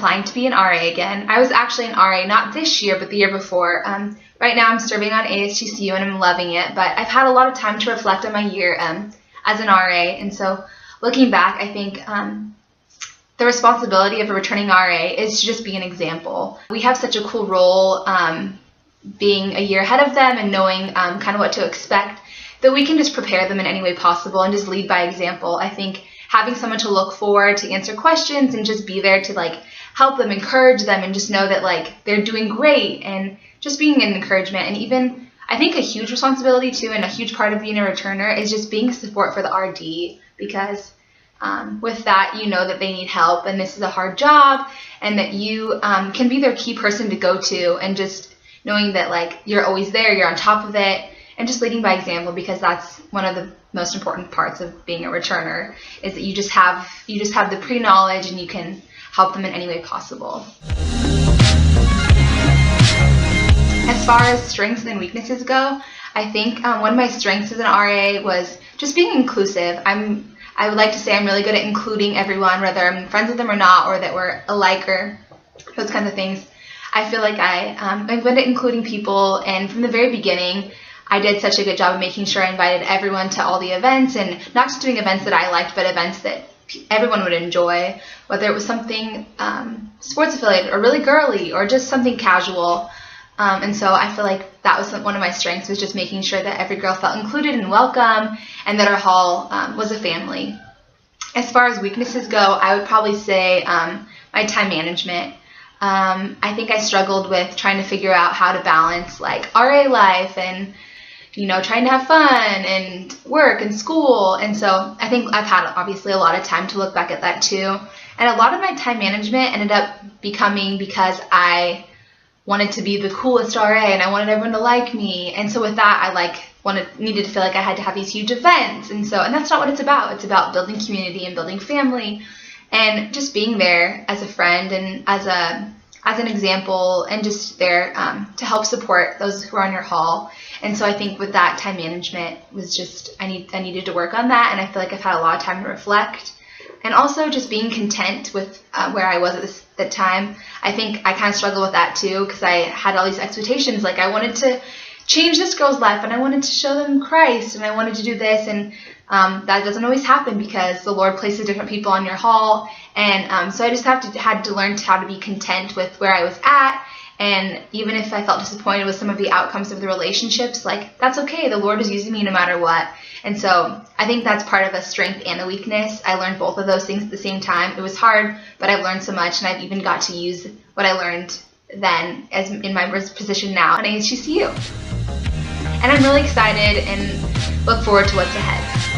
applying to be an RA again. I was actually an RA not this year, but the year before. Right now I'm serving on ASTCU and I'm loving it, but I've had a lot of time to reflect on my year as an RA, and so looking back, I think the responsibility of a returning RA is to just be an example. We have such a cool role being a year ahead of them and knowing kind of what to expect, that we can just prepare them in any way possible and just lead by example. I think having someone to look for, to answer questions, and just be there to like help them, encourage them, and just know that like they're doing great, and just being an encouragement. And even I think a huge responsibility too, and a huge part of being a returner, is just being support for the RD, because with that, you know that they need help and this is a hard job, and that you can be their key person to go to, and just knowing that like you're always there, you're on top of it, and just leading by example, because that's one of the most important parts of being a returner, is that you just have the pre-knowledge and you can help them in any way possible. As far as strengths and weaknesses go, I think one of my strengths as an RA was just being inclusive. I would like to say I'm really good at including everyone, whether I'm friends with them or not, or that we're alike, or those kinds of things. I feel like I'm good at including people, and from the very beginning, I did such a good job of making sure I invited everyone to all the events, and not just doing events that I liked, but events that everyone would enjoy, whether it was something sports affiliated or really girly or just something casual. And so I feel like that was one of my strengths, was just making sure that every girl felt included and welcome, and that our hall was a family. As far as weaknesses go, I would probably say my time management. I think I struggled with trying to figure out how to balance like RA life and trying to have fun and work and school. And so I think I've had obviously a lot of time to look back at that too. And a lot of my time management ended up becoming because I wanted to be the coolest RA and I wanted everyone to like me. And so with that, I needed to feel like I had to have these huge events. And that's not what it's about. It's about building community and building family, and just being there as a friend and as an example, and just there to help support those who are on your hall. And so I think with that, time management was just, I needed to work on that, and I feel like I've had a lot of time to reflect. And also just being content with where I was at that time. I think I kind of struggled with that too, because I had all these expectations. Like I wanted to change this girl's life, and I wanted to show them Christ, and I wanted to do this, and that doesn't always happen, because the Lord places different people on your hall. And so I just had to learn how to be content with where I was at. And even if I felt disappointed with some of the outcomes of the relationships, like that's okay. The Lord is using me no matter what. And so I think that's part of a strength and a weakness. I learned both of those things at the same time. It was hard, but I've learned so much, and I've even got to use what I learned then as in my position now at ASTCU. And I'm really excited and look forward to what's ahead.